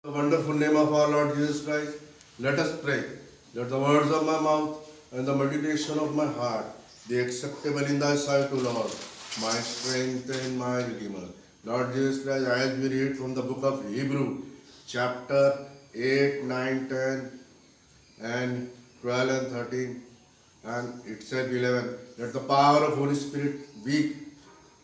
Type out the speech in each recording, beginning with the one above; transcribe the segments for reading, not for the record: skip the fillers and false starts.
The wonderful name of our Lord Jesus Christ, let us pray. Let the words of my mouth and the meditation of my heart be acceptable in thy sight, O Lord, my strength and my Redeemer. Lord Jesus Christ, as we read from the book of Hebrew, chapter 8, 9, 10, and 12 and 13, and it said 11, let the power of Holy Spirit weak,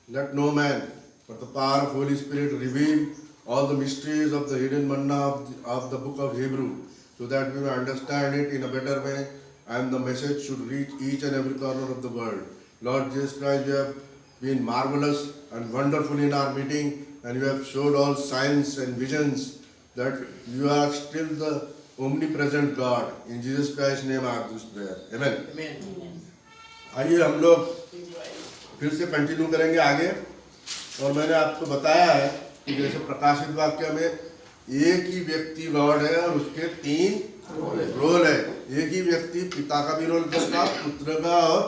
let no man, but the power of Holy Spirit reveal all the mysteries of the hidden manna of the book of Hebrew, so that we may understand it in a better way, and the message should reach each and every corner of the world. Lord Jesus Christ, you have been marvelous and wonderful in our meeting, and you have showed all signs and visions that you are still the omnipresent God. In Jesus Christ's name I have this prayer. Amen. Amen. आइए हम लोग फिर से continue करेंगे आगे। और मैंने आपको बताया है कि जैसे प्रकाशित वाक्य में एक ही व्यक्ति गॉड है और उसके तीन रोल है। एक ही व्यक्ति पिता का भी रोल करता, पुत्र का और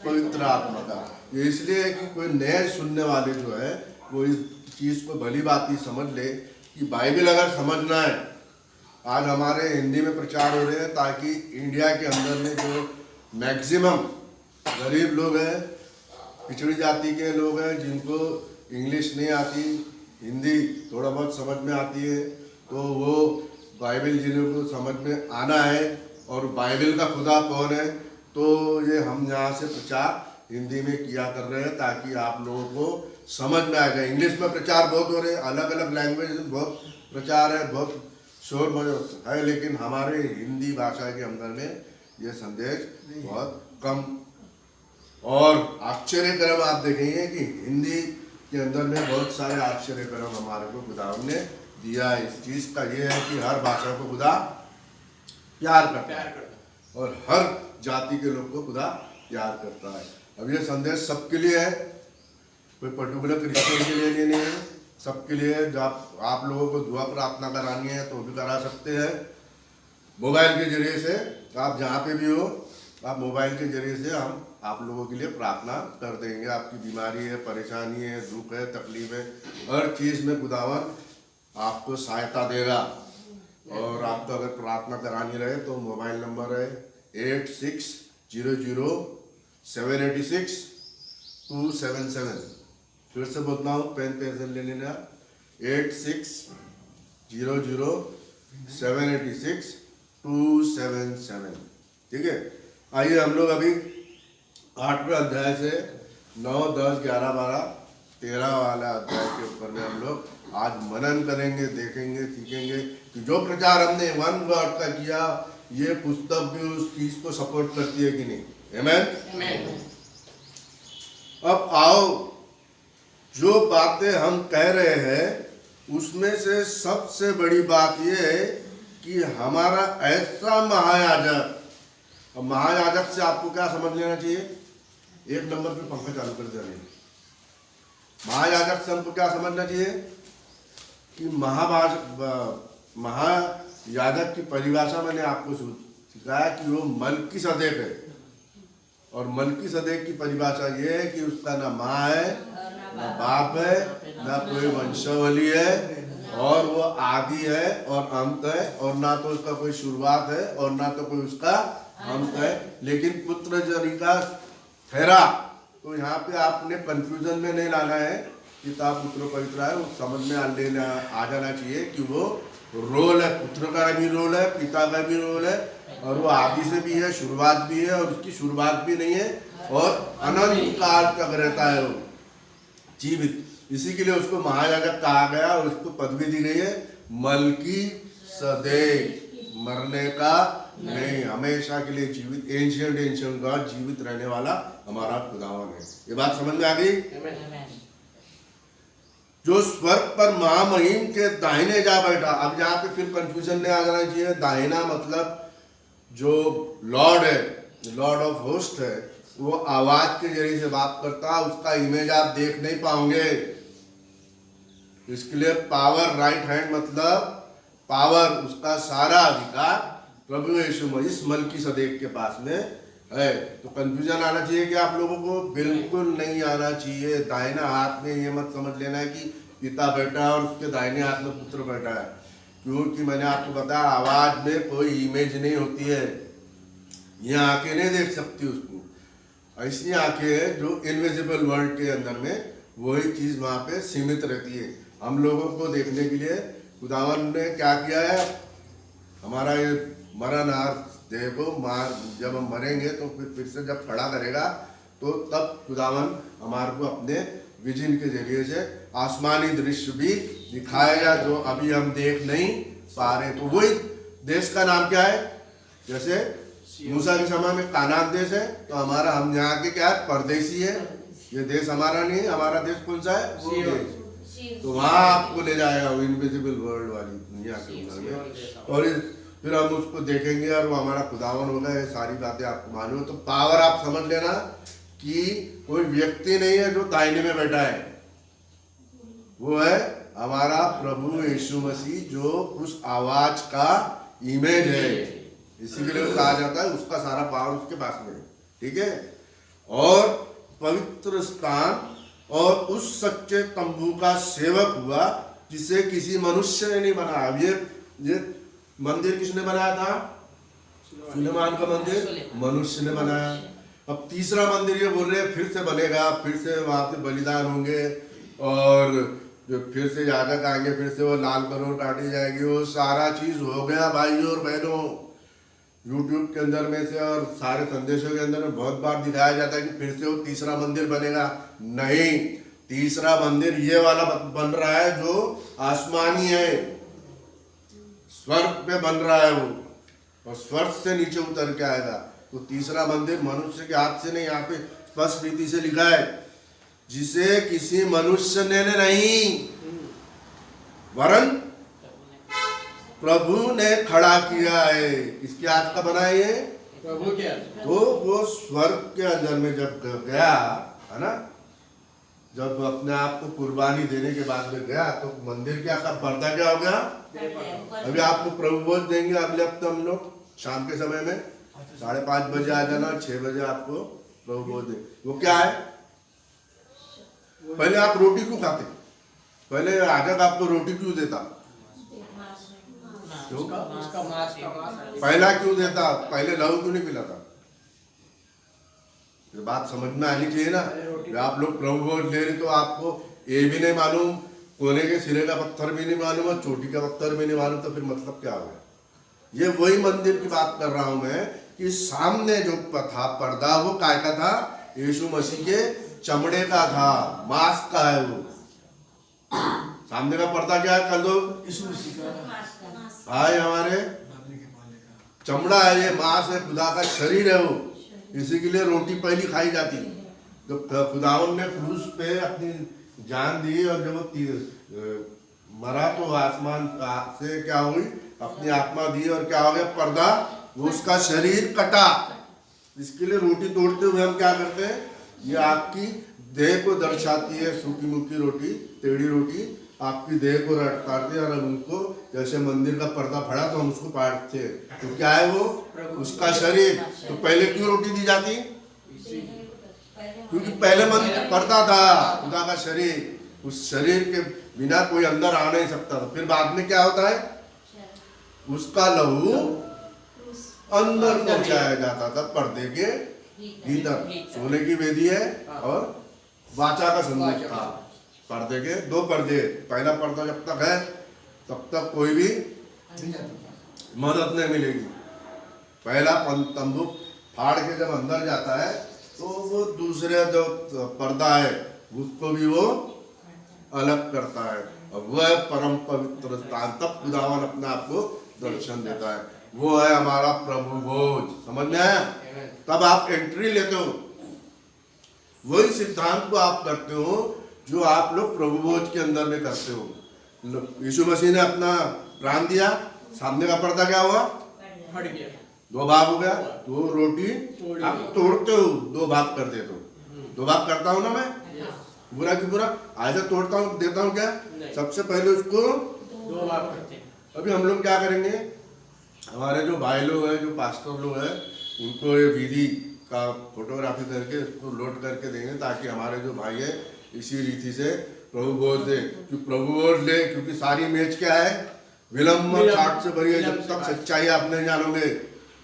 पवित्र आत्मा का। ये इसलिए है कि कोई नए सुनने वाले जो है वो इस चीज को भली बात समझ ले कि बाइबल अगर समझना है, आज हमारे हिंदी में प्रचार हो रहे हैं ताकि इंडिया के अंदर में जो मैक्सिमम गरीब लोग हैं, पिछड़ी जाति के लोग हैं, जिनको इंग्लिश नहीं आती, हिंदी थोड़ा बहुत समझ में आती है, तो वो बाइबल जिन्हें को समझ में आना है और बाइबल का खुदा कौन है, तो ये हम यहाँ से प्रचार हिंदी में किया कर रहे हैं ताकि आप लोगों को समझ में आ जाए। इंग्लिश में प्रचार बहुत हो रहे हैं, अलग अलग लैंग्वेज में बहुत प्रचार है, बहुत शोर मौज है, लेकिन हमारे हिंदी भाषा के अंदर में ये संदेश बहुत कम। और आश्चर्यक्रम आप देखेंगे कि हिंदी के अंदर में बहुत सारे आश्चर्यक्रम हमारे को खुदा ने दिया है। इस चीज का ये है कि हर भाषा को खुदा प्यार करता है और हर जाति के लोग को खुदा प्यार करता है। अब ये संदेश सबके लिए है, कोई पर्टिकुलर क्रिश्चियन के लिए नहीं है, सबके लिए। जब आप लोगों को दुआ प्रार्थना करानी है तो भी करा सकते हैं मोबाइल के जरिए से। आप जहाँ पे भी हो, आप मोबाइल के जरिए से हम आप लोगों के लिए प्रार्थना कर देंगे। आपकी बीमारी है, परेशानी है, दुख है, तकलीफ है, हर चीज़ में खुदावन आपको सहायता देगा। और आपको अगर प्रार्थना करानी रहे तो मोबाइल नंबर है 8600786277। फिर से बोलता हूँ, पेन पेंसिल ले लेना, 8600786277। ठीक है। आइए हम लोग अभी 8वें अध्याय से 9, 10, 11, 12, 13 वाला अध्याय के ऊपर में हम लोग आज मनन करेंगे, देखेंगे, सीखेंगे कि जो प्रचार हमने वन गॉड का किया, ये पुस्तक भी उस चीज को सपोर्ट करती है कि नहीं। आमेन। अब आओ, जो बातें हम कह रहे हैं उसमें से सबसे बड़ी बात यह है कि हमारा ऐसा महायाजक। अब महायाजक से आपको क्या समझ लेना चाहिए? 1 नंबर पे पंखा चालू कर देना। महायाजक से हमको क्या समझना चाहिए कि महायाजक की परिभाषा मैंने आपको सिखाया कि वो मलकीसदेक है। और मलकीसदेक की परिभाषा ये है कि उसका ना माँ है, ना बाप है, ना कोई वंशावली है, और वो आदि है और अंत है, और ना तो उसका कोई शुरुआत है और ना तो कोई उसका अंत है, लेकिन पुत्र जनिका ठहरा। तो यहाँ पे आपने कंफ्यूजन में नहीं लाना है, पिता पुत्र पवित्र है, वो समझ में आ जाना चाहिए कि वो रोल है, पुत्र का भी रोल है, पिता का भी रोल है, और वो आदि से भी है, शुरुआत भी है, और उसकी शुरुआत भी नहीं है, और अनंत काल तक रहता है वो जीवित। इसी के लिए उसको महायाजक कहा गया और उसको पदवी दी गई है मलकीसदेक, मरने का नहीं, हमेशा के लिए जीवित, एंशिएंट गॉड, जीवित रहने वाला हमारा खुदावन है। ये बात समझ में आ गई? जो स्वर्ग पर महामहिम के दाहिने जा बैठा। अब यहाँ पे फिर कंफ्यूजन नहीं आ जाना चाहिए। दाहिना मतलब जो लॉर्ड है, लॉर्ड ऑफ होस्ट है, वो आवाज के जरिए से बात करता, उसका इमेज आप देख नहीं पाओगे। इसके लिए पावर, राइट हैंड मतलब पावर, उसका सारा अधिकार प्रभु यीशु इस मलकीसदेक के पास में है। तो कंफ्यूजन आना चाहिए कि आप लोगों को? बिल्कुल नहीं आना चाहिए। दाहिना हाथ में ये मत समझ लेना है कि पिता बैठा है और उसके दाहिने हाथ में पुत्र बैठा है, क्योंकि मैंने आपको बताया आवाज में कोई इमेज नहीं होती है, ये आंखें नहीं देख सकती उसको। ऐसी आंखें हैं जो इनविजिबल वर्ल्ड के अंदर में वही चीज वहां पे सीमित रहती है। हम लोगों को देखने के लिए खुदावन ने क्या किया है, हमारा ये मरणहार देह को जब हम मरेंगे तो फिर से जब खड़ा करेगा तो तब खुदावन हमारे को अपने विजन के जरिए से आसमानी दृश्य भी दिखाएगा जो अभी हम देख नहीं पा रहे। तो वही देश का नाम क्या है, जैसे मूसा के समय में कानान देश है, तो हमारा हम यहाँ के क्या है, परदेसी है। ये देश हमारा नहीं है, हमारा देश कौन सा है, वो देश। तो वहाँ आपको ले जाएगा वो इनविजिबल वर्ल्ड वाली दुनिया के अंदर में, और फिर हम उसको देखेंगे और वो हमारा खुदावन होगा। ये सारी बातें आपको मालूम है। तो पावर आप समझ लेना कि कोई व्यक्ति नहीं है जो दाहिने में बैठा है, वो है हमारा प्रभु यीशु मसीह जो उस आवाज का इमेज है। इसी के लिए कहा जाता है उसका सारा पावर उसके पास में है, ठीक है। और पवित्र स्थान और उस सच्चे तंबू का सेवक हुआ जिसे किसी मनुष्य ने नहीं बनाया। अब ये मंदिर किसने बनाया था, सुलेमान का मंदिर मनुष्य ने बनाया। अब तीसरा मंदिर ये बोल रहे हैं फिर से बनेगा, फिर से वहां पे बलिदान होंगे और जो फिर से याजक आएंगे, फिर से वो लाल करोड़ काटी जाएगी। वो सारा चीज हो गया भाइयों और बहनों। यूट्यूब के अंदर में से और सारे संदेशों के अंदर में बहुत बार दिखाया जाता है कि फिर से वो तीसरा मंदिर बनेगा। नहीं, तीसरा मंदिर ये वाला बन रहा है जो आसमानी है, स्वर्ग पे बन रहा है वो, और स्वर्ग से नीचे उतर के आएगा। तो तीसरा मंदिर मनुष्य के हाथ से नहीं, यहाँ पे स्पष्ट रीति से लिखा है जिसे किसी मनुष्य ने नहीं वरन प्रभु ने खड़ा किया है। किसके हाथ का बना है ये, प्रभु के हाथ। तो वो स्वर्ग के अंदर में जब गया है ना, जब अपने आप को कुर्बानी देने के बाद में गया तो मंदिर क्या का पर्दा क्या हो गया। अभी आपको प्रभु बोझ देंगे अगले हफ्ते हम लोग शाम के समय में 5:30 बजे आ जाना, 6 बजे आपको प्रभु बोझ देंगे। वो क्या है, पहले आप रोटी क्यों खाते, पहले आजक आपको रोटी क्यों देता, पहला क्यों देता, पहले लहू क्यों नहीं पिलाता। ये बात समझ में आनी चाहिए ना। जब आप लोग प्रभु बोझ ले रहे तो आपको ये भी नहीं मालूम, कोने के सिरे का पत्थर भी नहीं मालूम और चोटी का पत्थर भी नहीं मालूम, तो फिर मतलब क्या होगा। ये वही मंदिर की बात कर रहा हूं मैं कि सामने जो था पर्दा वो काय का था, यीशु मसीह के चमड़े का था, मांस का है वो। सामने का पर्दा क्या है, कर दो यीशु मसीह का भाई, हमारे चमड़ा है, ये मांस है, खुदा का शरीर है वो। इसी के लिए रोटी पहली खाई जाती। जब खुदावन ने क्रूस पे अपनी जान दी और जब वो मरा तो आसमान से क्या हुई, अपनी आत्मा दी और क्या हो गया, पर्दा, वो उसका शरीर कटा। इसके लिए रोटी तोड़ते हुए हम क्या करते हैं, ये आपकी देह को दर्शाती है। सूखी मुखी रोटी, टेढ़ी रोटी आपकी देह को काटते हैं और उनको जैसे मंदिर का पर्दा फड़ा तो हम उसको काटते हैं। तो क्या है वो, उसका शरीर। तो पहले क्यों रोटी दी जाती, क्योंकि पहले मंदिर पर्दा था, खुदा का शरीर। उस शरीर के बिना कोई अंदर आ नहीं सकता था। फिर बाद में क्या होता है, उसका लहू अंदर पहुंचाया जाता था पर्दे के भीतर। सोने की वेदी है और वाचा का संदेश था। पर्दे के 2 पर्दे, पहला पर्दा जब तक है तब तक कोई भी मदद नहीं मिलेगी। पहला तंबू फाड़ के जब अंदर जाता है तो वो दूसरे जो पर्दा है उसको भी वो अलग करता है, और वह परम पवित्र स्थान। तब खुदावन अपने आप को दर्शन देता है। वो है हमारा प्रभु भोज। समझ में आया, तब आप एंट्री लेते हो। वही सिद्धांत को आप करते हो जो आप लोग प्रभु भोज के अंदर में करते हो। यीशु मसीह ने अपना प्राण दिया, सामने का पर्दा क्या हुआ, हट गया, 2 भाग हो गया। तो रोटी आप तोड़ते हो, 2 भाग कर देते हो। 2 भाग करता हूं ना मैं, बुरा की बुरा ऐसा तोड़ता हूँ, देता हूँ क्या, सबसे पहले उसको 2 भाग करते हैं। अभी हम लोग क्या करेंगे, हमारे जो भाई लोग हैं, जो पास्टर लोग हैं, उनको ये विधि का फोटोग्राफी करके उसको लोड करके देंगे ताकि हमारे जो भाई है इसी रीति से प्रभु भोज दे। क्योंकि प्रभु भोज ले, क्योंकि सारी मैच क्या है, विलम्ब छाट से भरी है। जब तक सच्चाई आप नहीं जानोगे,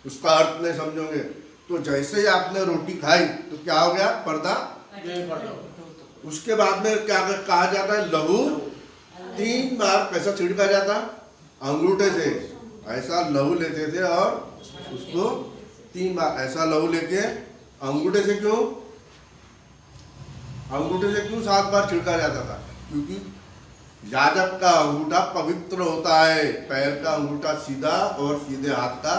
उसका अर्थ नहीं समझोगे, तो जैसे ही आपने रोटी खाई तो क्या हो गया, पर्दा। उसके बाद में क्या कहा जाता है, लहू 3 बार कैसा छिड़का जाता, अंगूठे से ऐसा लहू लेते थे और उसको 3 बार ऐसा लहू लेके अंगूठे से क्यों 7 बार छिड़का जाता था, क्योंकि याजक का अंगूठा पवित्र होता है। पैर का अंगूठा सीधा और सीधे हाथ का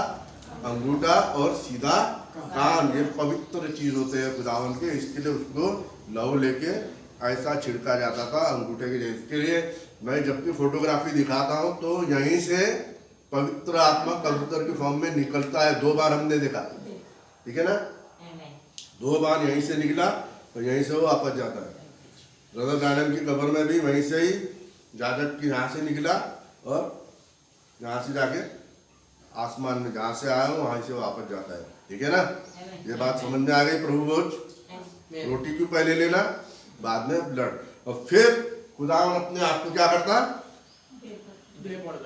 अंगूठा और सीधा कान, ये पवित्र चीज होते हैं खुदावन के। इसके लिए उसको लहू लेके ऐसा छिड़का जाता था अंगूठे के जैसे। इसके लिए मैं जब भी फोटोग्राफी दिखाता हूँ तो यहीं से पवित्र आत्मा कबूतर की फॉर्म में निकलता है। 2 बार हमने देखा, ठीक है ना, 2 बार यहीं से निकला और यहीं से वो वापस जाता है। ब्रदर ब्रैनम की कब्र में भी वहीं से ही याजक की यहाँ से निकला और यहाँ से जाके आसमान में जहाँ से आया वहाँ से वापस जाता है, ठीक है ना। ये बात समझ में आ गई। प्रभु भोज रोटी क्यों पहले लेना, बाद में ब्लड। और फिर खुदावन अपने आप को क्या करता,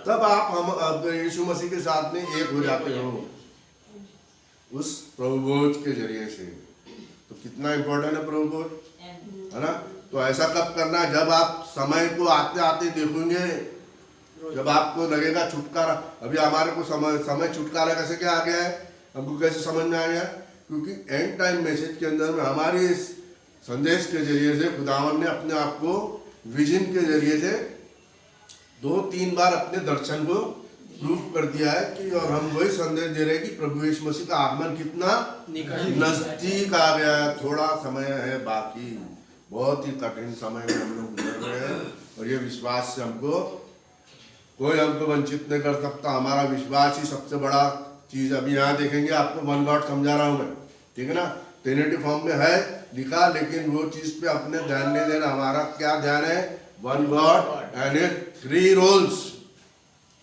तब आप हम यीशु मसीह के साथ में एक हो जाते हो उस प्रभु भोज के जरिए से। तो कितना इंपॉर्टेंट है प्रभु भोज, है ना। तो ऐसा कब करना, जब आप समय को आते आते देखोगे, जब आपको लगेगा छुटकारा। अभी हमारे को समय छुटकारा कैसे क्या आ गया है, हमको कैसे समझ में आ गया, क्योंकि एंड टाइम मैसेज के अंदर में हमारे इस संदेश के जरिए से खुदावन ने अपने आप को विजन के जरिए से 2-3 बार अपने दर्शन को प्रूफ कर दिया है कि, और हम वही संदेश दे रहे हैं कि प्रभु यीशु मसीह का आगमन कितना नजदीक आ गया है। थोड़ा समय है बाकी, बहुत ही कठिन समय में हम लोग गुजर रहे हैं और ये विश्वास से कोई हमको वंचित नहीं कर सकता। हमारा विश्वास ही सबसे बड़ा चीज। अभी यहाँ देखेंगे आपको 1 गॉड समझा रहा हूँ मैं, ठीक है ना। ट्रिनिटी फॉर्म में है लिखा, लेकिन वो चीज पे अपने ध्यान नहीं देना। हमारा क्या ध्यान है, 1 गॉड एंड 3 रोल्स।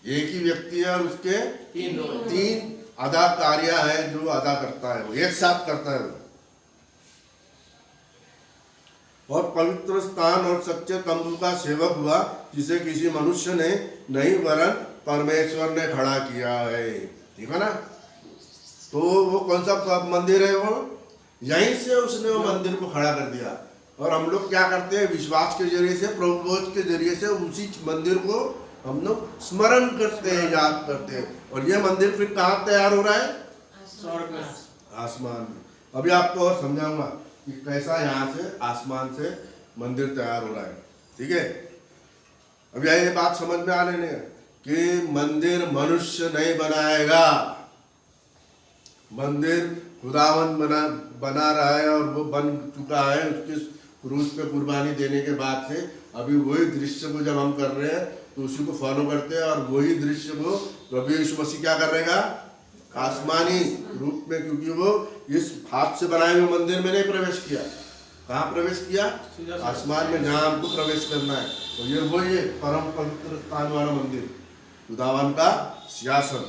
एक ही व्यक्ति है और उसके 3 अदा कार्य है जो अदा करता है, वो एक साथ करता है। और पवित्र स्थान और सच्चे तंबू का सेवक हुआ, जिसे किसी मनुष्य ने नहीं वरन परमेश्वर ने खड़ा किया है, ठीक है ना। तो वो कौन सा मंदिर है, वो यहीं से उसने वो मंदिर को खड़ा कर दिया। और हम लोग क्या करते हैं, विश्वास के जरिए से, प्रभु भोज के जरिए से उसी मंदिर को हम लोग स्मरण करते हैं, याद करते हैं। और ये मंदिर फिर कहाँ तैयार हो रहा है, आसमान में। अभी आपको और समझाऊंगा कि कैसा यहाँ से आसमान से मंदिर तैयार हो रहा है, ठीक है। अब ये बात समझ में आ लेने कि मंदिर मनुष्य नहीं बनाएगा, मंदिर खुदावन बना रहा है और वो बन चुका है। उसकी क्रूस पे कुर्बानी देने के बाद से अभी वही दृश्य को जब हम कर रहे हैं तो उसी को फॉलो करते हैं। और वही दृश्य को प्रभु यीशु मसीह क्या कर रहेगा, आसमानी रूप में, क्योंकि वो इस हाथ से बनाए हुए मंदिर में नहीं प्रवेश किया। कहाँ प्रवेश किया, आसमान में, जहाँ हमको प्रवेश करना है। तो ये वही परम पवित्र स्थान वाला मंदिर, खुदावन का सिंहासन।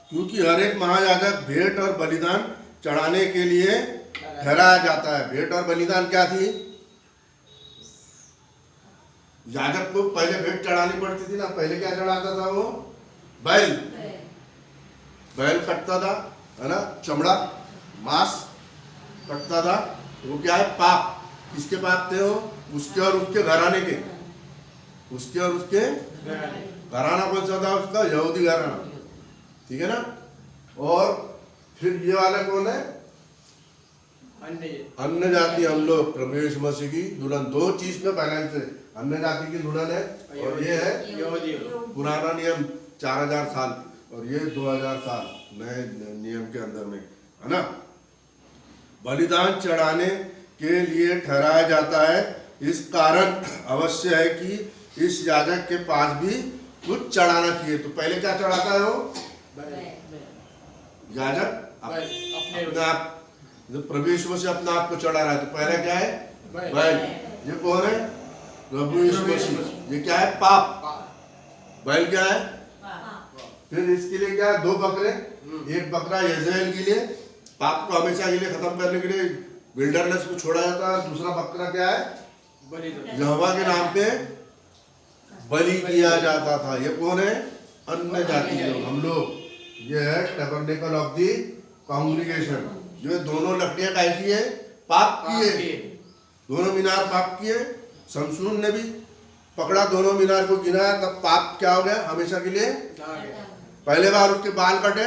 क्योंकि हर एक महायाजक भेंट और बलिदान चढ़ाने के लिए ठहराया जाता है। भेंट और बलिदान क्या थी, याजक को पहले भेंट चढ़ानी पड़ती थी ना। पहले क्या चढ़ाता था वो, बैल कटता था, है ना, चमड़ा मांस कटता था। वो क्या है, पाप। किसके पाप थे वो, उसके और उसके घराने के। उसके और उसके घराना कौन सा था उसका, यहूदी घराना, ठीक है ना। और फिर ये वाला कौन है, अन्य जाति। हम लोग प्रभु यीशु मसीह की दुल्हन। 2 चीज में बैलेंस है, अन्य जाति की दुल्हन है और ये है पुराना नियम 4000 साल और ये 2000 साल नए नियम के अंदर में, है ना। बलिदान चढ़ाने के लिए ठहराया जाता है। इस कारण अवश्य है कि इस याजक के पास भी कुछ चढ़ाना चाहिए। तो पहले क्या चढ़ाता है वो याजक, अपने आप। प्रभु यीशु मसीह अपने आप को चढ़ा रहा है, तो पहले क्या है, बैल। ये कौन है, प्रभु यीशु मसीह। ये क्या है, पाप। बैल क्या है, फिर इसके लिए क्या है, 2 बकरे। एक बकरा यज़ेल के लिए, पाप को हमेशा के लिए खत्म करने के लिए विल्डरनेस को छोड़ा जाता है। दूसरा बकरा क्या है, यहोवा के नाम पे बलि किया जाता था। ये कौन है? अन्य जाति लोग, हम लोग। ये है टैबरनेकल ऑफ दी कांग्रीगेशन। जो दोनों लकड़ियां कैसी है? पाप की है। दोनों मीनार पाप की है। शमशून ने भी पकड़ा, दोनों मीनार को गिनाया, तब पाप क्या हो गया? हमेशा के लिए। पहले बार उसके बाल कटे,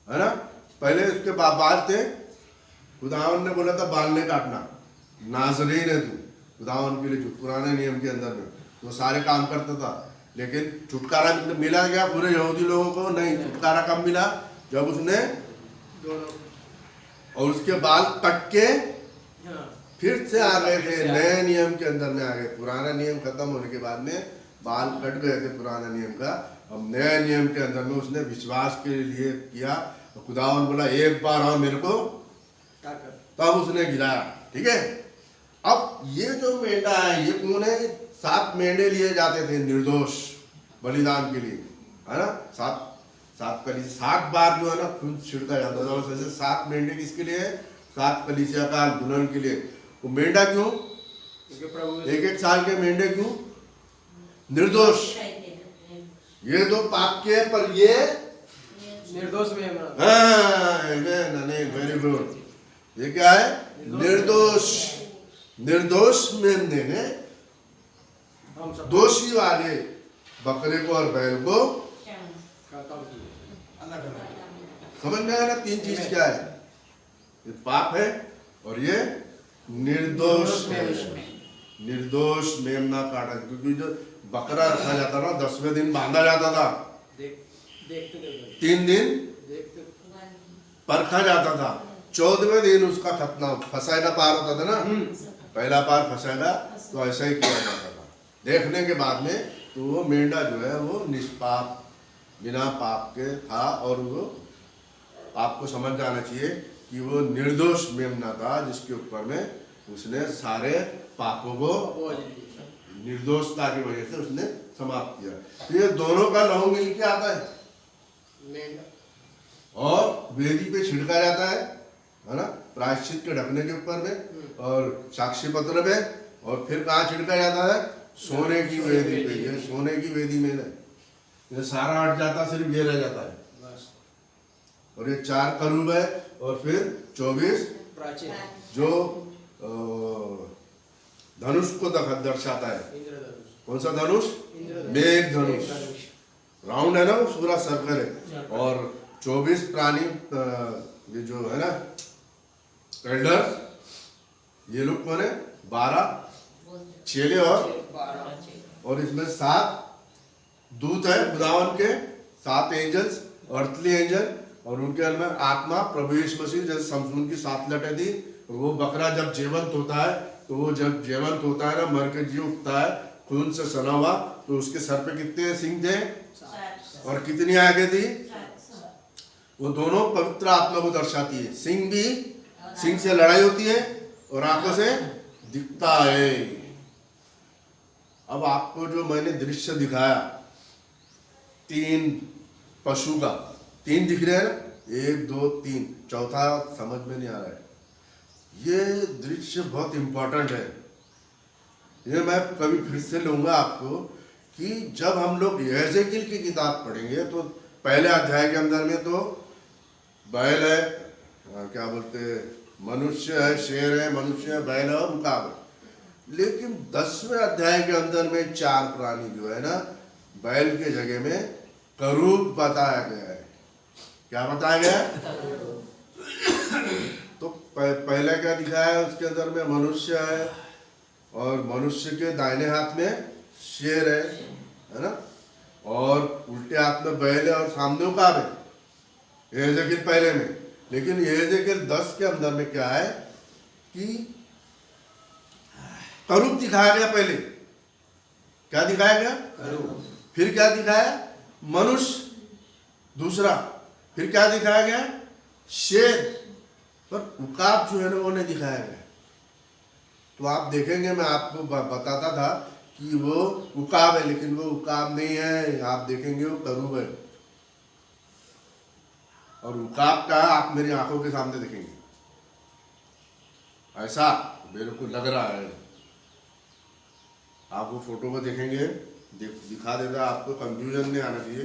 है ना? पहले उसके बाल थे, खुदावन ने बोला था बाल नहीं काटना, नाज़रीन है तू खुदावन के लिए। जो पुराने नियम के अंदर में वो सारे काम करता था, लेकिन छुटकारा मिला क्या पूरे यहूदी लोगों को? नहीं। छुटकारा कब मिला? जब उसने और उसके बाल कट के फिर से आ गए थे, नए नियम के अंदर में आ गए। पुराना नियम खत्म होने के बाद में बाल कट गए थे पुराने नियम का, अब नए नियम के अंदर में उसने विश्वास के लिए किया। खुदावन बोला एक बार आओ मेरे को, तब उसने गिराया। ठीक है। अब ये जो मेंढा है, ये कौन है? 7 मेंढे लिए जाते थे निर्दोष बलिदान के लिए, है ना? 7 बार जो है ना खून छिड़का जाता था। और 7 मेंढे किसके लिए? 7 कलीसिया काल दुल्हन के लिए। वो मेंढा क्यों? 1-1 साल के मेंढे क्यों? निर्दोष। ये तो पाप के, पर ये निर्दोष में वेरी गुड। ये क्या है? निर्दोष। निर्दोष मेमने ने दोषी वाले बकरे को और बैल को समझ में आया ना? 3 चीज क्या है? ये पाप है और ये निर्दोष निर्दोष मेमना काटा। क्योंकि जो बकरा रखा जाता ना 10वें दिन बांधा जाता था, 3 दिन परखा जाता था, 14वें दिन उसका खतना फसायदा पार होता था ना। पहला पार फसायदा, तो ऐसा ही किया जाता था। देखने के बाद में तो वो मेंढा जो है वो निष्पाप बिना पाप के था, और वो आपको समझ जाना चाहिए कि वो निर्दोष मेमना था, जिसके ऊपर में उसने सारे पापों को निर्दोषता की वजह से उसने समाप्त किया। तो ये दोनों का लहू मिल के आता है और वेदी पे छिड़का जाता है ना? प्रायश्चित के ढकने के ऊपर में और साक्षी पत्र पे, और फिर कहाँ छिड़का जाता है? सोने की वेदी पे। ये सोने की वेदी में ये सारा हट जाता, सिर्फ ये रह जाता है। और ये 4 करूब है, और फिर 24 जो धनुष को दर्शाता है। कौन सा धनुष? मेघ धनुष। राउंड है ना, वो पूरा सर्कल है। और 24 प्राणी, ये जो है ना एल्डर्स, ये लोग कौन है? 12 चेले और इसमें 7 दूत है खुदावन के, 7 एंजल्स, अर्थली एंजल, और उनके अंदर आत्मा प्रभु यीशु मसीह। जैसे शमशून की 7 लटें थी, वो बकरा जब जीवंत होता है, तो वो जब जीवंत होता है ना, मर के जी उठता है, खून से सना हुआ, तो उसके सर पे कितने सिंग थे और कितनी आगे थी? वो दोनों पवित्र आत्मा को दर्शाती है। सिंह भी, सिंह से लड़ाई होती है और आंखों से दिखता है। अब आपको जो मैंने दृश्य दिखाया 3 पशु का, 3 दिख रहे हैं ना, 1 2 3, चौथा समझ में नहीं आ रहा है। ये दृश्य बहुत इंपॉर्टेंट है। ये मैं कभी फिर से लूंगा आपको कि जब हम लोग यहेजकेल की किताब पढ़ेंगे, तो पहले अध्याय के अंदर में तो बैल है, क्या बोलते हैं, मनुष्य है, शेर है, मनुष्य है, बैल है और उकाब है। लेकिन 10वें अध्याय के अंदर में 4 प्राणी जो है ना, बैल के जगह में करूब बताया गया है। क्या बताया गया? तो पहले क्या दिखाया है? उसके अंदर में मनुष्य है, और मनुष्य के दाहिने हाथ में शेर है ना, और उल्टे हाथ में बैल है, और सामने उकाब है। यहेजकेल पहले में। लेकिन यहेजकेल 10 के अंदर में क्या है कि करूब दिखाया गया। पहले क्या दिखाया गया? करूब। फिर क्या दिखाया? मनुष्य दूसरा। फिर क्या दिखाया गया? शेर। पर उकाब जो है ना, वो नहीं दिखाया गया। तो आप देखेंगे, मैं आपको बताता था कि वो उकाब है, लेकिन वो उकाब नहीं है। आप देखेंगे वो करूब है, और उकाब का आप मेरी आंखों के सामने देखेंगे, ऐसा मेरे को लग रहा है। आप वो फोटो को देखेंगे, दिखा देगा, आपको कंफ्यूजन नहीं आना चाहिए।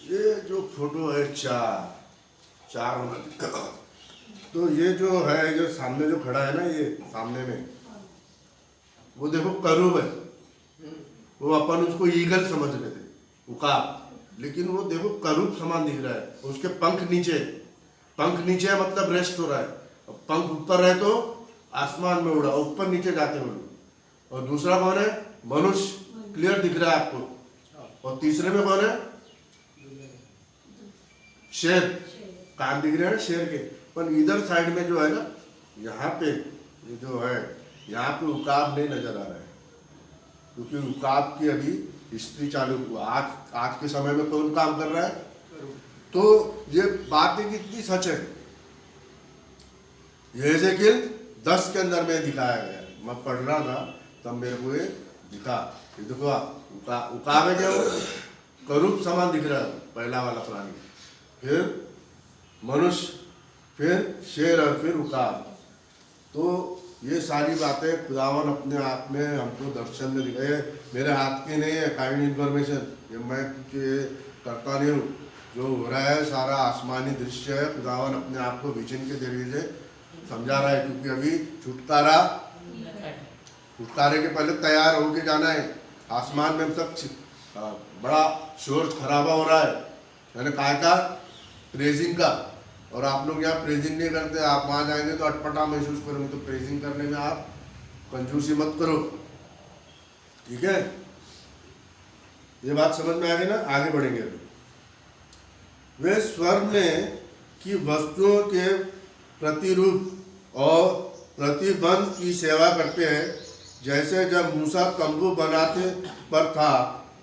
ये जो फोटो है चार होना चाहिए। तो ये जो है, जो सामने जो खड़ा है ना, ये सामने में वो देखो करूब है, वो अपन उसको ईगल समझ रहे थे, उकाब, लेकिन वो देखो करूब समान दिख रहा है। उसके पंख नीचे है, मतलब रेस्ट हो रहा है। और पंख ऊपर है तो आसमान में उड़ा, ऊपर नीचे जाते हुए। और दूसरा कौन है? मनुष्य, क्लियर दिख रहा है आपको। और तीसरे में कौन है? शेर, कान दिख रहे हैं ना शेर के। पर इधर साइड में जो है ना, यहाँ पे ये जो है, यहाँ पे उकाब नहीं नजर आ रहा है, क्योंकि उकाब की अभी हिस्ट्री चालू हुआ। आज के समय में कौन काम कर रहा है? तो ये बात है कितनी सच है। ये एजेकिएल 10 के अंदर में दिखाया गया। मैं पढ़ रहा था तब मेरे को ये दिखा। ये देखो उकाब है क्या? वो करूब समान दिख रहा है, पहला वाला प्राणी, फिर मनुष्य, फिर शेर और फिर उकाब। तो ये सारी बातें खुदावन अपने आप में हमको दर्शन में दिखाए। मेरे हाथ की नहीं है काइंड इन्फॉर्मेशन, ये मैं कुछ करता नहीं हूँ। जो हो रहा है सारा आसमानी दृश्य है, खुदावन अपने आप को विजन के जरिए से समझा रहा है। क्योंकि अभी छुटकारे के पहले तैयार होके जाना है। आसमान में सब बड़ा शोर खराबा हो रहा है, मैंने कहा था प्रेजिंग का। और आप लोग यहाँ प्रेजिंग नहीं करते, आप वहाँ जाएंगे तो अटपटा महसूस करोगे। तो प्रेजिंग करने में आप कंजूसी मत करो, ठीक है? ये बात समझ में आ गई ना? आगे बढ़ेंगे अभी। वे स्वर्ग में की वस्तुओं के प्रतिरूप और प्रतिबंध की सेवा करते हैं। जैसे जब मूसा तंबू बनाते पर था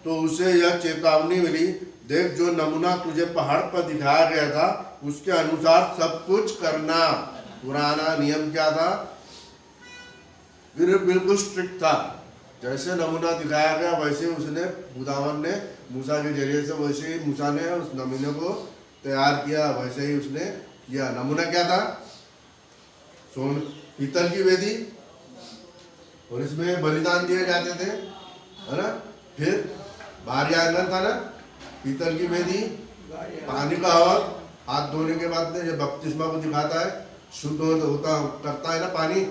तो उसे यह चेतावनी मिली, देख जो नमूना तुझे पहाड़ पर दिखाया गया था उसके अनुसार सब कुछ करना। पुराना नियम क्या था? फिर बिल्कुल स्ट्रिक्ट था। जैसे नमूना दिखाया गया वैसे उसने, खुदावन ने मूसा के जरिए से, वैसे ही मूसा ने उस नमूने को तैयार किया, वैसे ही उसने किया। नमूना क्या था? सोन पीतल की वेदी, और इसमें बलिदान दिए जाते थे, है ना? फिर बाहरी आंगन था ना, पीतल की वेदी, पानी का हौद, हाथ धोने के बाद में, ये बपतिस्मा को दिखाता है, शुद्ध होता करता है ना पानी,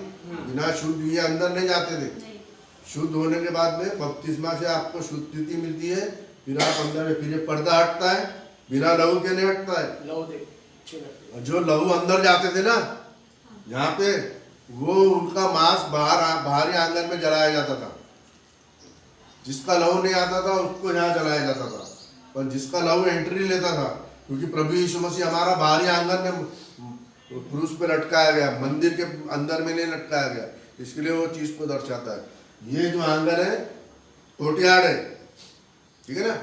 बिना शुद्ध ये अंदर नहीं जाते थे। शुद्ध होने के बाद में बपतिस्मा से आपको शुद्धि मिलती है, फिर आप अंदर, फिर ये पर्दा हटता है, बिना लहू के नहीं हटता है। जो लहू अंदर जाते थे ना यहाँ पे, वो उनका मांस बाहरी आंगन में जलाया जाता था। जिसका लहू नहीं आता था उसको यहाँ जलाया जाता था, पर जिसका लहू एंट्री लेता था, क्योंकि प्रभु यीशु मसीह हमारा बाहरी आंगन में क्रूस पे लटकाया गया, मंदिर के अंदर में नहीं लटकाया गया, इसके लिए वो चीज को दर्शाता है। ये जो आंगन है कोर्टयार्ड है, ठीक है ना?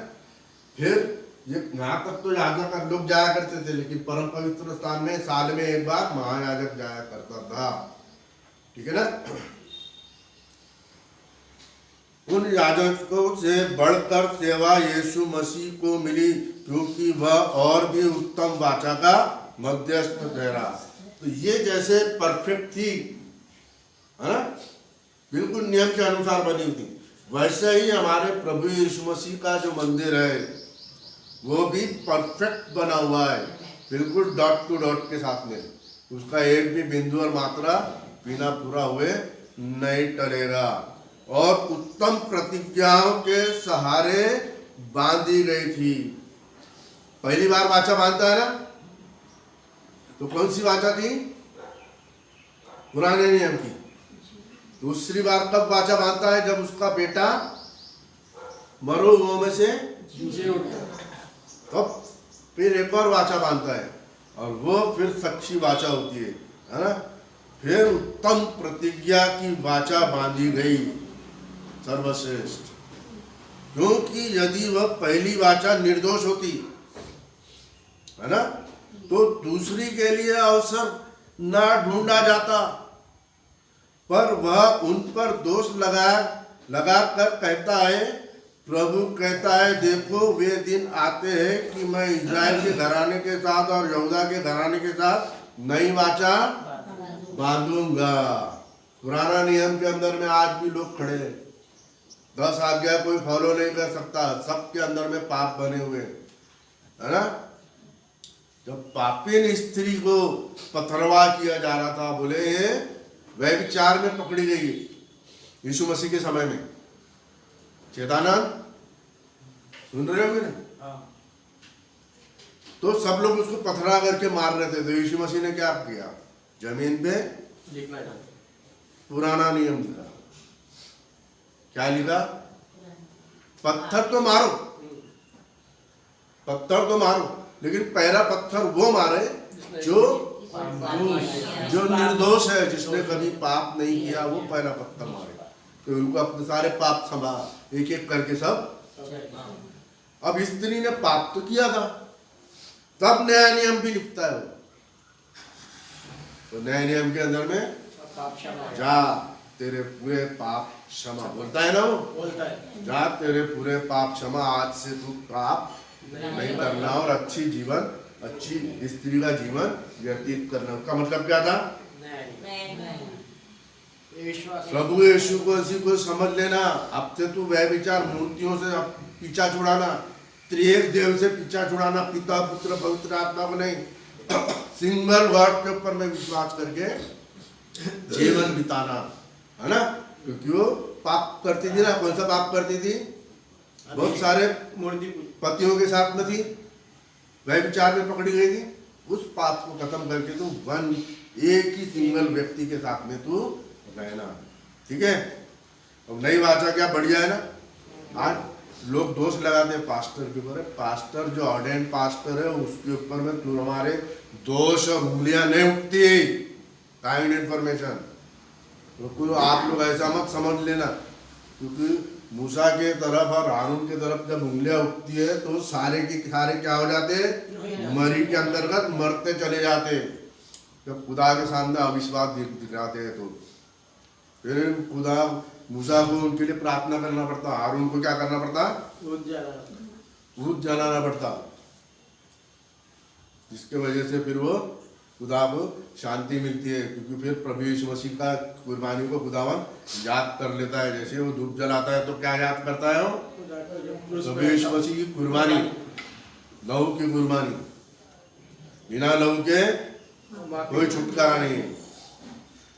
फिर ये यहाँ तक तो याजक लोग जाया करते थे, लेकिन परम पवित्र स्थान में साल में एक बार महायाजक जाया करता था, ठीक है ना? उन याजकों से बढ़कर सेवा यीशु मसीह को मिली, क्योंकि वह और भी उत्तम वाचा का मध्यस्थ ठहरा। तो ये जैसे परफेक्ट थी, है ना, बिल्कुल नियम के अनुसार बनी थी, वैसे ही हमारे प्रभु यीशु मसीह का जो मंदिर है वो भी परफेक्ट बना हुआ है, बिल्कुल डॉट टू डॉट के साथ में। उसका एक भी बिंदु और मात्रा बिना पूरा हुए नहीं टलेगा, और उत्तम प्रतिज्ञाओं के सहारे बांधी गई थी। पहली बार वाचा बांधता है ना, तो कौन सी वाचा थी? पुराने नियम की। दूसरी बार कब वाचा बांधता है? जब उसका बेटा मरो हुओं में से जी उठता है, तब फिर एक और वाचा बांधता है, और वो फिर सच्ची वाचा होती है ना? फिर उत्तम प्रतिज्ञा की वाचा बांधी गई, सर्वश्रेष्ठ। क्योंकि यदि वह पहली वाचा निर्दोष होती, है ना, तो दूसरी के लिए अवसर ना ढूंढा जाता, पर वह उन पर दोष लगा कर कहता है, प्रभु कहता है, देखो वे दिन आते हैं कि मैं इस्राएल के घराने के साथ और यहूदा के घराने के साथ नई वाचा बांधूंगा। पुराना नियम के अंदर में आज भी लोग खड़े हैं, 10 आज्ञा कोई फॉलो नहीं कर सकता, सबके अंदर में पाप बने हुए है ना। जब पापिन स्त्री को पथरवा किया जा रहा था, बोले ये व्यभिचार में पकड़ी गई यीशु मसीह के समय में, चेतानंद सुन रहे हो मेरे? तो सब लोग उसको पथरा करके मार रहे थे, तो यीशु मसीह ने क्या किया? जमीन पे लिखना है। पुराना नियम लिखा। क्या लिखा? पत्थर तो मारो, पत्थर तो मारो, लेकिन पहला पत्थर वो मारे जो निर्दोष है, जिसने कभी पाप नहीं किया, वो पहला पत्थर मारे। तो उनको अपने सारे पाप क्षमा एक एक करके सब। अब स्त्री ने पाप तो किया था, तब नया नियम भी लिखता है वो। तो नए नियम के अंदर में जा तेरे पूरे पाप क्षमा, बोलता है ना वो, बोलता है जा तेरे पूरे पाप क्षमा, आज से तू पाप नहीं करना और अच्छी जीवन, अच्छी स्त्री का जीवन व्यतीत करना। उसका मतलब क्या था? प्रभु यीशु को इसी को समझ लेना। अब से तू व्यभिचार, मूर्तियों से पीछा छुड़ाना, त्रिएक देव से पीछा छुड़ाना, पिता पुत्र पवित्र आत्मा को नहीं, सिंगल गॉड के ऊपर में विश्वास करके जीवन बिताना, है ना। क्योंकि वो पाप करती थी ना। कौन सा पाप करती थी? बहुत सारे मूर्ति पतियों के साथ में थी, व्यभिचार में पकड़ी गई थी। उस पाप को खत्म करके तू एक ही सिंगल व्यक्ति के साथ में तू रहना, ठीक है। अब नई वाचा क्या बढ़िया है ना। आज लोग दोष लगाते हैं पास्टर के ऊपर, पास्टर जो ऑर्डेंड पास्टर है उसके ऊपर में तू हमारे दोष और उंगलियां नहीं उठती। काइंड इन्फॉर्मेशन तो आप लोग ऐसा मत समझ लेना, क्योंकि मूसा के तरफ और हारून के तरफ जब उंगलियां उठती है तो सारे के सारे क्या हो जाते हैं? मरी के अंतर्गत मरते चले जाते हैं। जब खुदा के सामने अविश्वास दिखाते हैं तो फिर खुदा मूसा को उनके लिए प्रार्थना करना पड़ता, हारून को क्या करना पड़ता? दूध जलाना पड़ता, जिसके वजह से फिर वो खुदा को शांति मिलती है। क्योंकि फिर प्रभु यीशु मसीह का कुर्बानी को खुदावन याद कर लेता है। जैसे वो धूप जलाता है तो क्या याद करता है वो? प्रभु यीशु मसीह की कुर्बानी, लहू की कुर्बानी। बिना लहू के कोई छुटकारा नहीं है।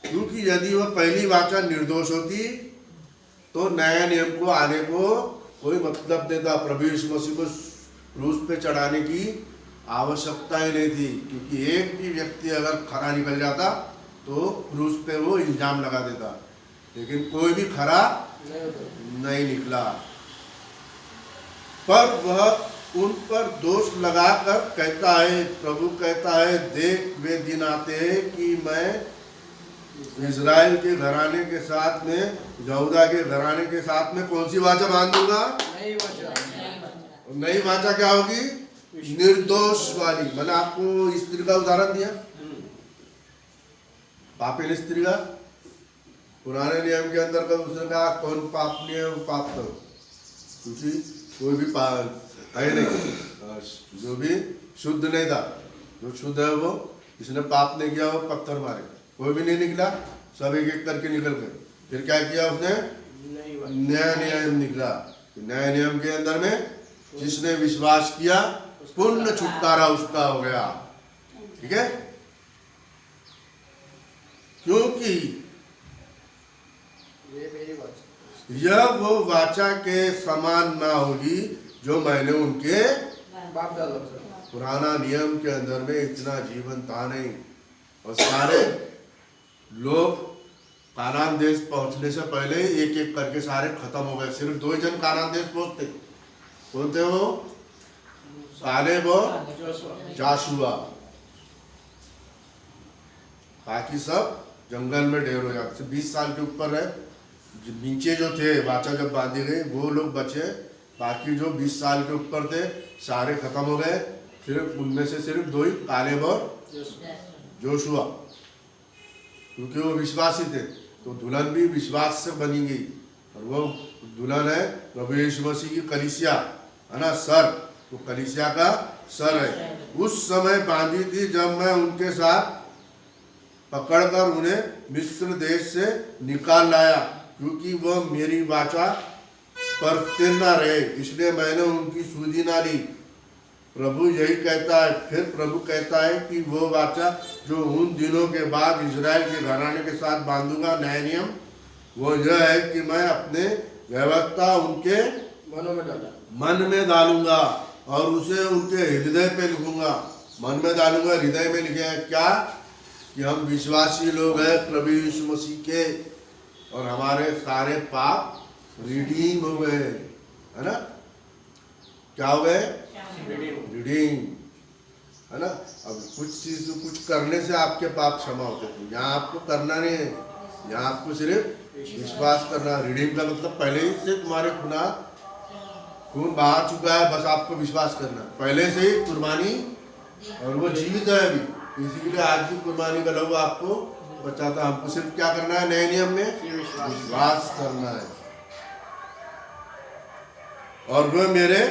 क्योंकि यदि वह पहली वाचा निर्दोष होती तो नया नियम को आने को कोई मतलब देता। प्रभु यीशु मसीह को क्रूस पे चढ़ाने की आवश्यकता ही नहीं थी, क्योंकि एक भी व्यक्ति अगर खरा निकल जाता तो क्रूस पे वो इल्जाम लगा देता, लेकिन कोई भी खरा नहीं निकला। पर वह उन पर दोष लगाकर कहता है, प्रभु कहता है, देख वे दिन आते हैं कि मैं इजराइल के घराने के साथ में, यहूदा के घराने के साथ में कौन सी वाचा बांध दूंगा? नई वाचा क्या होगी? निर्दोष वाली। मैंने आपको स्त्री का उदाहरण दिया, पापिन स्त्री का। पुराने नियम के अंदर का उसने कहा कौन पाप नहीं है वो पाप करो, क्योंकि कोई भी है नहीं जो भी शुद्ध नहीं था। जो शुद्ध है वो, जिसने पाप नहीं किया वो पत्थर मारे, कोई भी नहीं निकला, सब एक एक करके निकल गए। फिर क्या किया उसने? नया नियम निकला। नया नियम के अंदर में जिसने विश्वास किया पूर्ण छुटकारा उसका हो गया, ठीक है। क्योंकि यह वो वाचा के समान ना होगी जो मैंने उनके बाप दादा पुराना नियम के अंदर में इतना जीवन था नहीं। और सारे लोग कानान देश पहुंचने से पहले एक एक करके सारे खत्म हो गए। सिर्फ 2 जन कानान देश पहुंचते। कौन थे वो? कालेब और जाशुआ। बाकी सब जंगल में ढेर हो जाते। 20 साल के ऊपर है, नीचे जो थे वाचा जब बांधी गई वो लोग बचे। बाकी जो 20 साल के ऊपर थे सारे खत्म हो गए। सिर्फ उनमें से सिर्फ 2 ही, कालेब और जोशुआ, क्योंकि वो विश्वासी थे। तो दुल्हन भी विश्वास से बनी गई, और वो दुल्हन है प्रभु यीशु मसीह की कलीसिया, है ना, सर। वो कलीसिया का सर है। उस समय बांधी थी जब मैं उनके साथ पकड़कर उन्हें मिस्र देश से निकाल लाया, क्योंकि वह मेरी वाचा पर स्थिर न रहे, इसलिए मैंने उनकी सूझी ना ली। प्रभु यही कहता है। फिर प्रभु कहता है कि वो वाचा जो उन दिनों के बाद इजराइल के घराने के साथ बांधूंगा, नया नियम, वो यह है कि मैं अपने व्यवस्था उनके मन में डालूंगा और उसे उनके हृदय पे लिखूंगा। मन में डालूंगा, हृदय में लिखे हैं क्या? कि हम विश्वासी लोग हैं प्रभु यीशु मसीह के, और हमारे सारे पाप रिडीम हो गए, है ना? क्या हो गए? रिडीम, है ना? अब कुछ करने से आपके पाप क्षमा होते थे, यहाँ आपको करना नहीं है, यहाँ आपको सिर्फ विश्वास करना। रिडीम का मतलब पहले ही से तुम्हारे खून बहा चुका है, बस आपको विश्वास करना, पहले से ही कुर्बानी, और वो जीवित है अभी, इसी के लिए आज भी कुर्बानी का लहू आपको बचाता। हमको सिर्फ क्या करना है? नए नियम में विश्वास करना है, और वे मेरे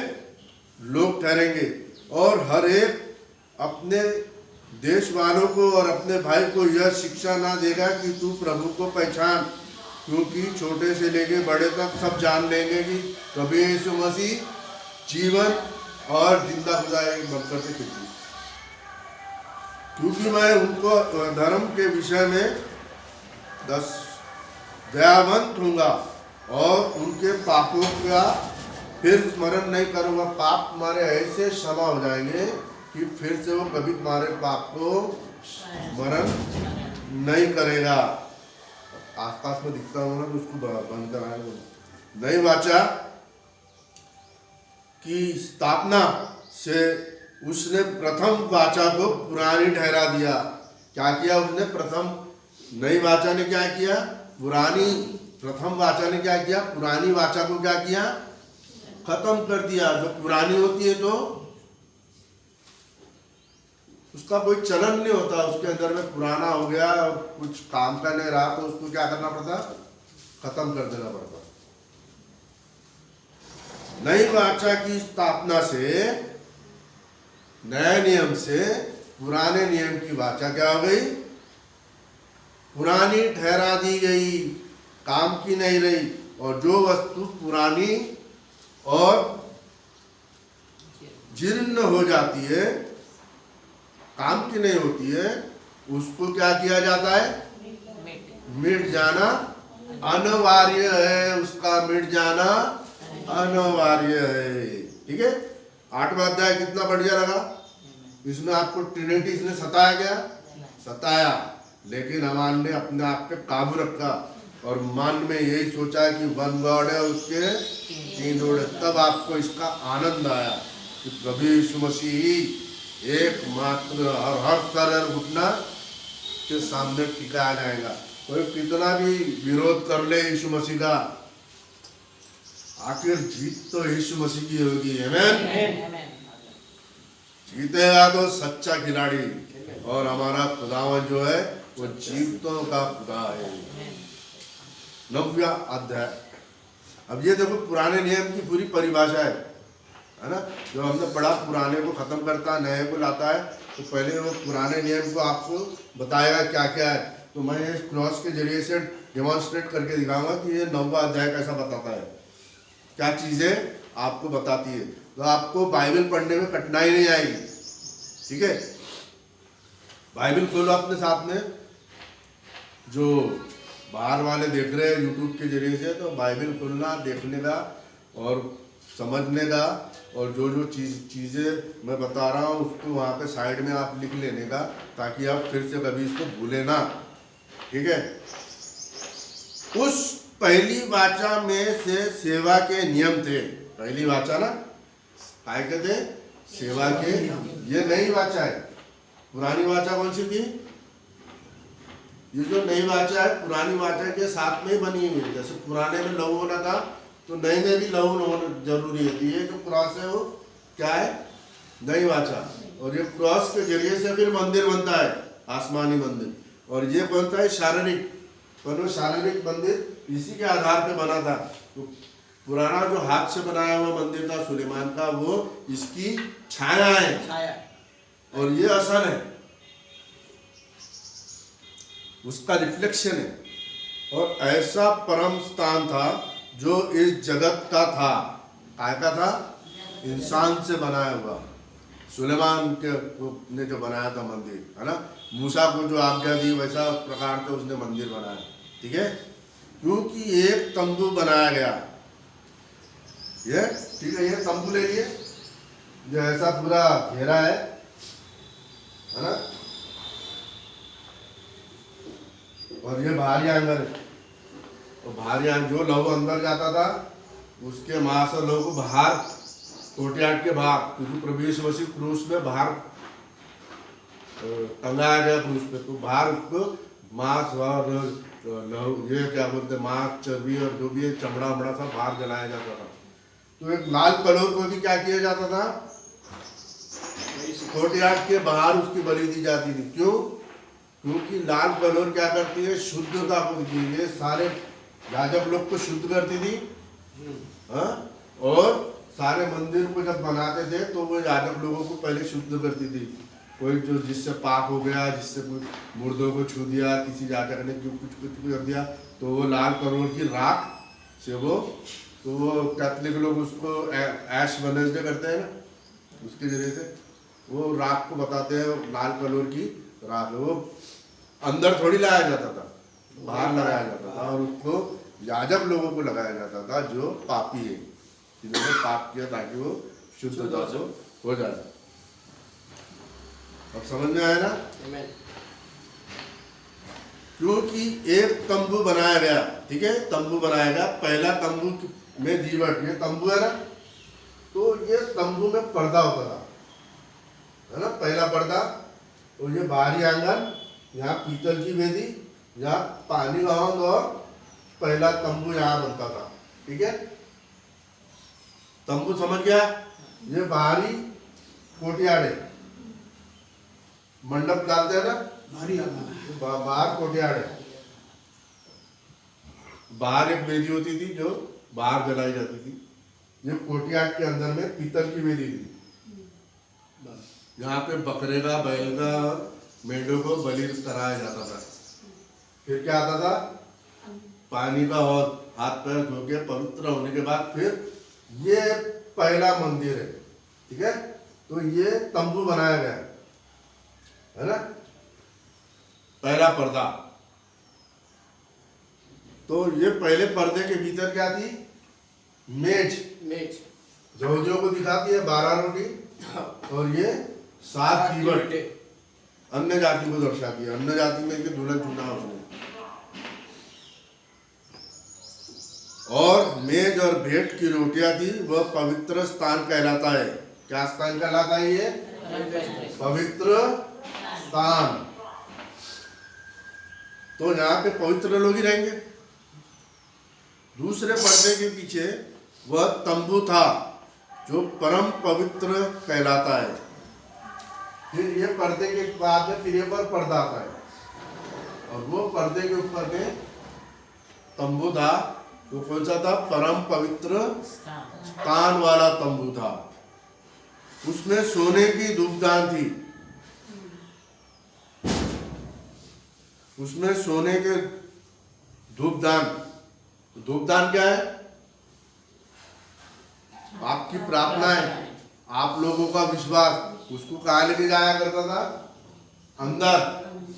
लोग ठहरेंगे। और हर एक अपने देश वालों को और अपने भाई को यह शिक्षा ना देगा कि तू प्रभु को पहचान, क्योंकि छोटे से लेके बड़े तक सब जान लेंगे कि प्रभु यीशु मसीह जीवन और जिंदा खुदा बनकर से खिंची। क्योंकि मैं उनको धर्म के विषय में दयावंत हूँगा और उनके पापों का फिर स्मरण नहीं करूँगा। पाप तुम्हारे ऐसे क्षमा हो जाएंगे कि फिर से वो कभी तुम्हारे पाप को स्मरण नहीं करेगा। आसपास में दिखता होगा तो उसको बंद कराएंगे। नई वाचा की स्थापना से उसने प्रथम वाचा को पुरानी ठहरा दिया। क्या किया उसने? प्रथम नई वाचा ने क्या किया? प्रथम वाचा ने क्या किया? पुरानी वाचा को क्या किया? खत्म कर दिया। जब पुरानी होती है तो उसका कोई चलन नहीं होता, उसके अंदर में पुराना हो गया और कुछ काम का नहीं रहा तो उसको क्या करना पड़ता? खत्म कर देना पड़ता। नई वाचा की स्थापना से, नए नियम से पुराने नियम की वाचा क्या हो गई? पुरानी ठहरा दी गई, काम की नहीं रही। और जो वस्तु पुरानी और जीर्ण हो जाती है, काम की नहीं होती है, उसको क्या किया जाता है? मिट जाना अनिवार्य है, उसका मिट जाना अनिवार्य है। ठीक है? 8वां अध्याय कितना बढ़िया लगा? इसमें आपको ट्रिनिटी इसने सताया क्या? सताया, लेकिन हमान ने अपने आप पे काबू रखा और मन में यही सोचा कि वन गॉड है, उसके 3 रोड है। तब आपको इसका आनंद आया कि प्रभु यीशु मसीह एकमात्र हर सरल घुटना के सामने टिकाया जाएगा। कोई कितना भी विरोध कर ले यीशु मसीह का, आखिर जीत तो यीशु मसीह की होगी। आमीन। जीतेगा तो सच्चा खिलाड़ी, और हमारा खुदावन जो है वो जीतों का खुदा है। 9वां अध्याय। अब ये देखो पुराने नियम की पूरी परिभाषा है ना? जो हमने पढ़ा, पुराने को खत्म करता है, नए को लाता है। तो पहले वो पुराने नियम को आपको बताएगा क्या क्या है। तो मैं इस क्रॉस के जरिए से डेमोन्स्ट्रेट करके दिखाऊंगा कि ये 9वां अध्याय कैसा बताता है, क्या चीजें आपको बताती है। तो आपको बाइबल पढ़ने में कठिनाई नहीं आएगी। ठीक है? बाइबल खोलो अपने साथ में, जो बाहर वाले देख रहे हैं यूट्यूब के जरिए से, तो बाइबल खोलना, देखने का और समझने का, और जो जो चीज़ें मैं बता रहा हूँ उसको वहाँ पे साइड में आप लिख लेने का, ताकि आप फिर से कभी इसको भूले ना। ठीक है? उस पहली वाचा में से सेवा के नियम थे। पहली वाचा ना काय के थे? सेवा के। ये नई वाचा है। पुरानी वाचा कौन सी थी? ये जो नई वाचा है, पुरानी वाचा के साथ में ही बनी हुई है। जैसे पुराने में लहू होना था तो नई में भी लहू होना जरूरी है। ये जो क्रॉस है वो क्या है? नई वाचा। और ये क्रॉस के जरिए से फिर मंदिर बनता है, आसमानी मंदिर। और ये बनता है शारीरिक, पर वो शारीरिक मंदिर इसी के आधार पे बना था। तो पुराना जो हाथ से बनाया हुआ मंदिर था सुलेमान का, वो इसकी छाया है, और ये असर है। उसका रिफ्लेक्शन है। और ऐसा परम स्थान था जो इस जगत का था। काय का था? इंसान से बनाया हुआ। सुलेमान के ने जो बनाया था मंदिर, है ना, मूसा को जो आज्ञा दी वैसा प्रकार से उसने मंदिर बनाया, ठीक है। क्योंकि एक तंबू बनाया गया, ये ठीक है, ये तंबू ले लिए जो ऐसा पूरा घेरा है ना, और ये बाहरी आंगन है। तो बाहरी आंगन जो लहू अंदर जाता था उसके मां से लहू को बाहर कोर्टयार्ड के बाहर, क्योंकि प्रभु यीशु मसीह क्रूस में बाहर टंगाया गया क्रूस पे, तो बाहर उसको मांस और लहू, ये क्या बोलते हैं, मांस चर्बी और जो भी है चमड़ा वमड़ा सब बाहर जलाया जाता था। तो एक लाल कलोर को भी क्या किया जाता था? कोर्टयार्ड के बाहर उसकी बलि दी जाती थी। क्यों? क्योंकि लाल कलोर क्या करती है? शुद्धता को देती है। ये सारे याजक लोग को शुद्ध करती थी, हाँ? और सारे मंदिर को जब बनाते थे तो वो याजक लोगों को पहले शुद्ध करती थी। कोई जो जिससे पाप हो गया, जिससे कोई मुर्दों को छू दिया, किसी याजक ने जो कुछ कर दिया, तो वो लाल कलोर की राख से तो वो कैथलिक लोग उसको ऐश वेडनेसडे करते हैं ना, उसके जरिए से वो राख को बताते हैं लाल कलोर की राख। वो अंदर थोड़ी लगाया जाता था, बाहर लगाया जाता था, और उसको याजक लोगों को लगाया जाता था जो पापी है, जिन्होंने पाप किया, ताकि वो शुद्धता से हो जाए। अब समझ में आया ना? क्योंकि एक तंबू बनाया गया, ठीक है, तंबू बनाया गया। पहला तंबू में दीवट, ये तंबू है ना, तो ये तंबू में पर्दा होता था, है ना, पहला पर्दा। और ये बाहरी आंगन, यहाँ पीतल की वेदी, यहाँ पानी वाहन, और पहला तंबू यहाँ बनता था, ठीक है। तंबू समझ गया? ये बाहरी कोर्टयार्ड है, मंडप डालते हैं ना, बाहर कोर्टयार्ड है। बाहर एक वेदी होती थी जो बाहर जलाई जाती थी। ये कोर्टयार्ड के अंदर में पीतल की वेदी थी, यहाँ पे बकरे का, बैल का, मेंढों को बलि कराया जाता था। फिर क्या आता था? पानी का और हाथ पैर धो के पवित्र होने के बाद फिर ये पहला मंदिर है, ठीक है। तो ये तंबू बनाया गया है ना, पहला पर्दा। तो ये पहले पर्दे के भीतर क्या थी? मेज यहूदियों को दिखाती है 12 रोटी, और ये 7 दीवट अन्य जाति को दर्शाती है। अन्य जाति में के दुल्हन चुना उसने। और मेज और भेंट की रोटियां थी, वह पवित्र स्थान कहलाता है। क्या स्थान कहलाता है? ये पवित्र स्थान। तो यहाँ पे पवित्र लोग ही रहेंगे। दूसरे पर्दे के पीछे वह तंबू था जो परम पवित्र कहलाता है। फिर ये पर्दे के बाद में फिर ये पर पर्दा आता है, और वो पर्दे के ऊपर में तंबू था। वो कौन सा था? परम पवित्र स्थान वाला तंबू था। उसमें सोने की धूपदान थी। उसमें सोने के धूपदान क्या है? आपकी प्रार्थना है, आप लोगों का विश्वास। उसको कहाँ लेके जाया करता था? अंदर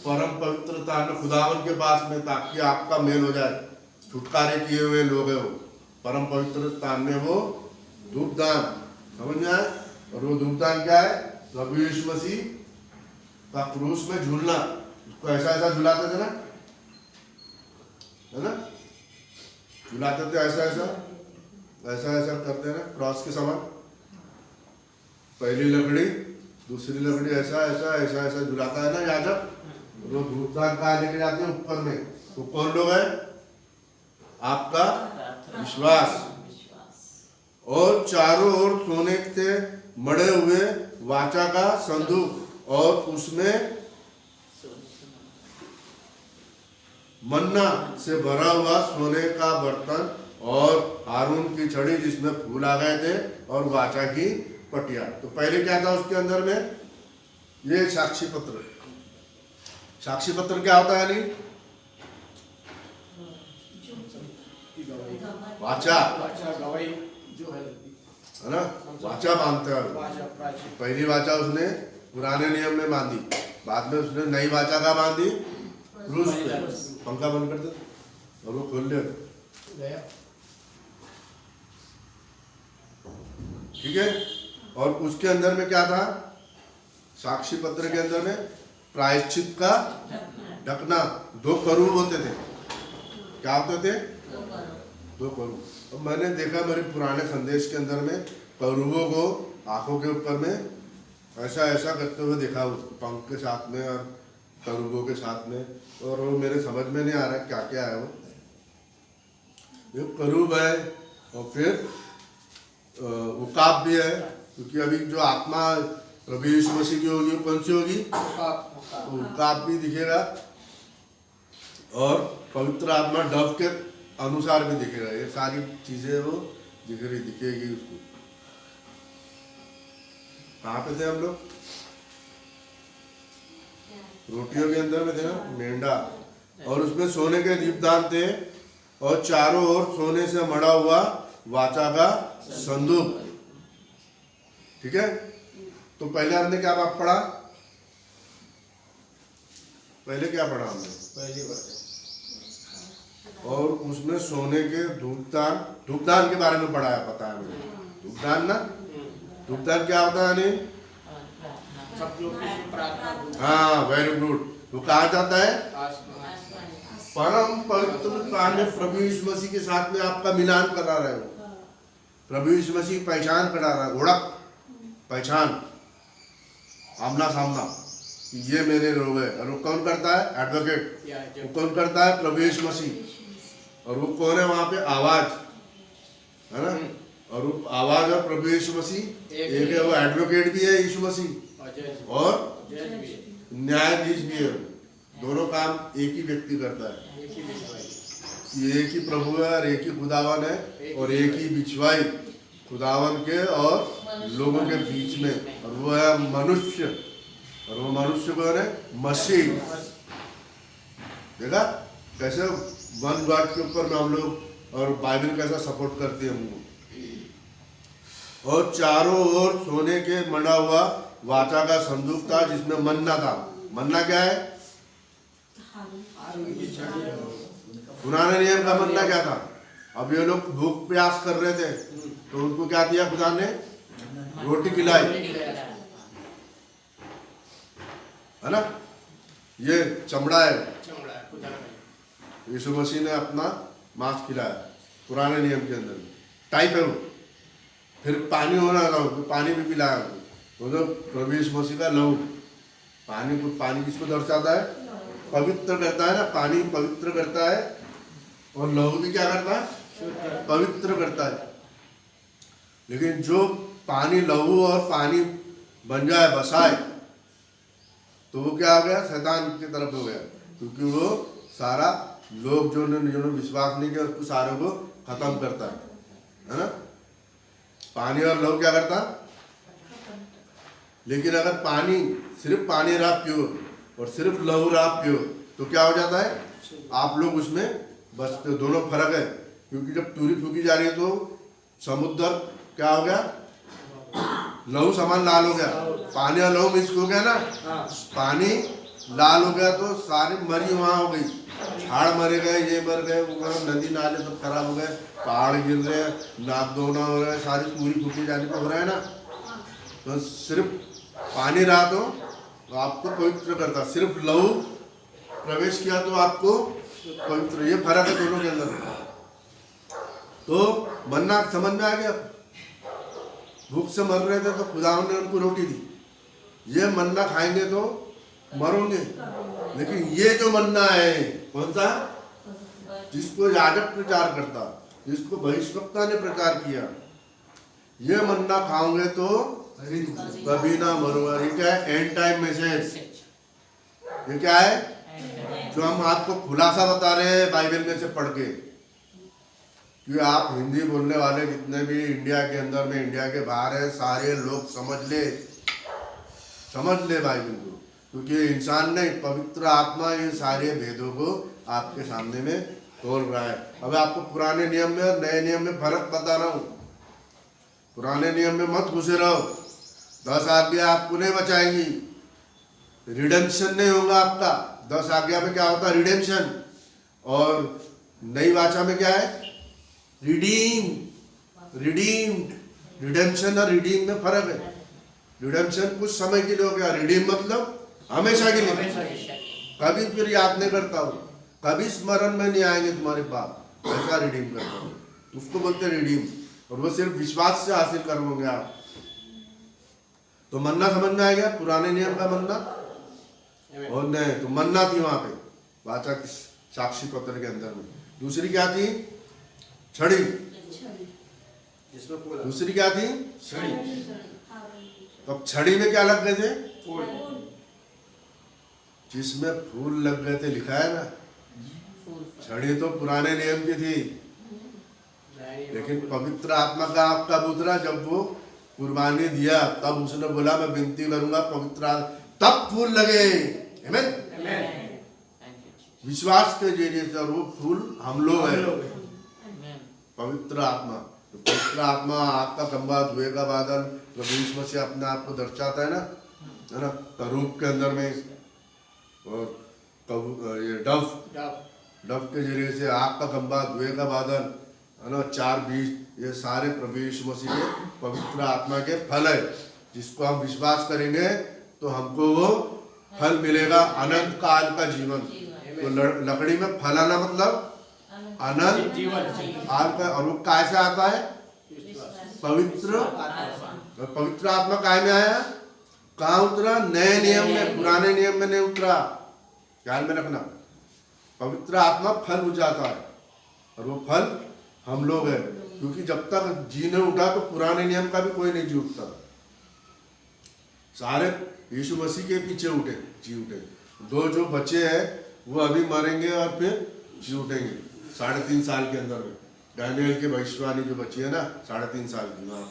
परम पवित्र स्थान खुदावन के पास में, ताकि आपका मेल हो जाए। छुटकारे किए हुए लोग है वो परम पवित्र स्थान में वो धूपदान, समझ में आए? और वो धूपदान क्या है? प्रभु यीशु मसीह का क्रूस में झूलना। उसको ऐसा ऐसा झुलाते थे ना, है ना, झुलाते थे ऐसा ऐसा करते ना, क्रॉस के समान। पहली लकड़ी, दूसरी लकड़ी, ऐसा ऐसा ऐसा ऐसा झुलाता है ना याजक। वो धूपदान कहाँ लेके जाते हैं? ऊपर में। तो कौन लोग है? आपका विश्वास। और चारों ओर सोने से मढ़े हुए वाचा का संदूक, और उसमें मन्ना से भरा हुआ सोने का बर्तन, और हारून की छड़ी जिसमें फूल आ गए थे, और वाचा की पटिया। तो पहले क्या था उसके अंदर में? ये साक्षी पत्र। साक्षी पत्र क्या होता है? नहीं, की गवाही वाचा वाचा गवाही जो है है ना, वाचा बांधते हैं। वाचा प्राचीन पहली वाचा उसने पुराने नियम में बांधी, बाद में उसने नई वाचा का बांधी क्रूस पे। पंखा बंद कर दे और वो खोल ले, गया ठीक है। और उसके अंदर में क्या था, साक्षी पत्र के अंदर में प्रायश्चित का ढकना, 2 करूब होते थे। क्या होते थे? 2 करूब। अब मैंने देखा मेरे पुराने संदेश के अंदर में करूबों को आंखों के ऊपर में ऐसा ऐसा करते हुए देखा, उसको पंख के साथ में और करूबों के साथ में, और वो मेरे समझ में नहीं आ रहा क्या क्या है वो। ये करूब है और फिर उकाब भी है, क्योंकि अभी जो आत्मा प्रभु यीशु मसीह की होगी वो कौन सी होगी? उकाब भी दिखेगा, और पवित्र आत्मा डव के अनुसार भी दिखेगा। ये सारी चीजें वो दिखेगी उसको। कहाँ पे थे हम लोग? रोटियों के अंदर में थे ना, मेंढा, और उसमें सोने के दीपदान थे, और चारों ओर सोने से मढ़ा हुआ वाचा का संदूक, ठीक है। तो पहले हमने क्या बात पढ़ा? पहले क्या पढ़ा हमने? पहली बात और उसमें सोने के धूपदान के बारे में पढ़ा है, पता है मुझे। धूपदान ना, धूपदान क्या होता है? नहीं, सब लोग की प्रार्थना हाँ, वेरी गुड। वो कहा जाता है आसमान परम पवित्रता में प्रभु यीशु मसीह के साथ में आपका मिलान करा रहे हो। प्रभु यीशु मसीह पहचान करा रहा है, ओळख, पहचान, आमना सामना, ये मेरे लोग है। और वो कौन करता है? एडवोकेट। वो कौन करता है? प्रभु यीशु मसीह। और वो कौन है वहां पे? आवाज, है ना। और वो आवाज और प्रभु यीशु मसीह एक है। वो एडवोकेट भी है यीशु मसीह, और न्यायाधीश भी है। दोनों काम एक ही व्यक्ति करता है। एक ही प्रभु है और एक ही खुदावन है, और एक ही बिछवाई खुदावन के और लोगों के बीच में, और वो है मनुष्य। और वो मनुष्य कौन है? मसीह। देखा कैसे वन गॉड के ऊपर में हम लोग, और बाइबल कैसा सपोर्ट करती है हमको। और चारों ओर सोने के मढ़ा हुआ वाचा का संदूक था, जिसमें मन्ना था। मन्ना क्या है? पुराने नियम का मन्ना क्या था? अब ये लोग भूख प्यास कर रहे थे, तो उनको क्या दिया खुदा ने? रोटी खिलाई, है ना। ये चमड़ा है, यीशु मसीह ने अपना मांस खिलाया पुराने नियम के अंदर, टाइप है वो। फिर पानी होना था, पानी भी पिलाया वो, तो प्रभु यीशु मसीह का लहू। पानी किसको दर्शाता है? पवित्र करता है ना, पानी पवित्र करता है, और लहू भी क्या करता है? पवित्र करता है। लेकिन जो पानी, लहू और पानी बन जाए, बसाए, तो वो क्या हो गया? शैतान की तरफ हो गया, क्योंकि वो सारा लोग जो विश्वास नहीं किया उसको सारे को खत्म करता है ना। पानी और लहू क्या करता? लेकिन अगर पानी, सिर्फ पानी रहा प्योर और सिर्फ लहू रहा प्योर, तो क्या हो जाता है? आप लोग उसमें बचते। दोनों फर्क है, क्योंकि जब तुरी फूकी जा रही है तो समुद्र क्या हो गया? लहू समान लाल हो गया। पानी और लहू मिक्स हो गया ना, पानी लाल हो गया तो सारी मरी वहां हो गई, झाड़ मरे गए, ये मर गए, नदी नाले सब खराब हो गए, पहाड़ गिर रहे, नाक धोना हो रहा है, सारी पूरी फूकी जाने पर हो रहा है ना। तो सिर्फ पानी रहा तो आपको पवित्र करता, सिर्फ लहू प्रवेश किया तो आपको पवित्र। ये फर्क है दोनों के अंदर। तो मन्ना समझ में आ गया? भूख से मर रहे थे तो खुदा ने उनको रोटी दी। ये मन्ना खाएंगे तो मरोगे। लेकिन ये जो मन्ना है, कौन सा? जिसको याजक प्रचार करता, जिसको भविष्यवक्ता ने प्रचार किया, ये मन्ना खाओगे तो कभी ना मरोगा। ये क्या है? And time message. ये क्या है? जो हम आपको खुलासा बता रहे हैं बाइबल में से पढ़ के, कि आप हिंदी बोलने वाले जितने भी इंडिया के अंदर में, इंडिया के बाहर है, सारे लोग समझ ले बाइबल को, क्योंकि इंसान नहीं, पवित्र आत्मा ये सारे भेदों को आपके सामने में खोल रहा है। अब आपको पुराने नियम में और नए नियम में फर्क बता रहा हूँ। पुराने नियम में मत घुसे रहो। 10 आज्ञा आपको नहीं बचाएंगी, रिडेम्पशन नहीं होगा आपका। 10 आज्ञा में क्या होता है? रिडेम्पशन। और नई वाचा में क्या है? रिडीम्ड। रिडेम्पशन और रिडीम में फर्क है। रिडेम्पशन कुछ समय के लिए हो गया, रिडीम मतलब हमेशा के लिए। हमेशा के लिए। कभी फिर याद नहीं करता हूँ, कभी स्मरण में नहीं आएंगे तुम्हारे पाप, ऐसा रिडीम करता हूँ, उसको बोलते हैं रिडीम। और वो सिर्फ विश्वास से हासिल करोगे आप। तो मन्ना समझ में आ गया, पुराने नियम का मन्ना। और नहीं तो मन्ना थी वहां पे वाचा की साक्षी पत्र के अंदर में। दूसरी क्या थी? छड़ी। जिसमें फूल। दूसरी क्या थी? छड़ी। तो अब छड़ी में क्या लग गए थे? फूल। जिसमें फूल लग गए थे, लिखा है ना। छड़ी तो पुराने नियम की थी, लेकिन पवित्र आत्मा का आपका उतरा जब वो कुर्बानी दिया, तब उसने बोला मैं विनती करूंगा पवित्र, तब फूल लगे। आमीन। विश्वास के जरिए से, और वो फूल हम लोग हैं, पवित्र आत्मा। तो पवित्र आत्मा आपका खंबा, धुएं का बादल, प्रभु यीशु मसीह अपने आप को दर्शाता है ना, करूब के अंदर में। और ये डफ के जरिए से आग का खंबा, धुएं का बादल, है ना, 4 बीज, ये सारे प्रभु यीशु मसीह के पवित्र आत्मा के फल है। जिसको हम विश्वास करेंगे तो हमको वो फल मिलेगा, अनंत काल का जीवन। तो लकड़ी में फल आना मतलब अनंत काल का। और वो कैसे आता है? पवित्र आत्मा काय में आया? कहाँ उतरा? नए नियम में, पुराने नियम में नहीं उतरा। ध्यान में रखना, पवित्र आत्मा फल हो जाता है, और वो फल हम लोग हैं। क्योंकि जब तक जी नहीं उठा तो पुराने नियम का भी कोई नहीं जी उठता। सारे यीशु मसीह के पीछे जी उठे। 2 जो बचे हैं वो अभी मरेंगे और फिर जी उठेंगे 3.5 साल के अंदर में। दानियल की भविष्यवाणी जो बची है ना, 3.5 साल की, वहाँ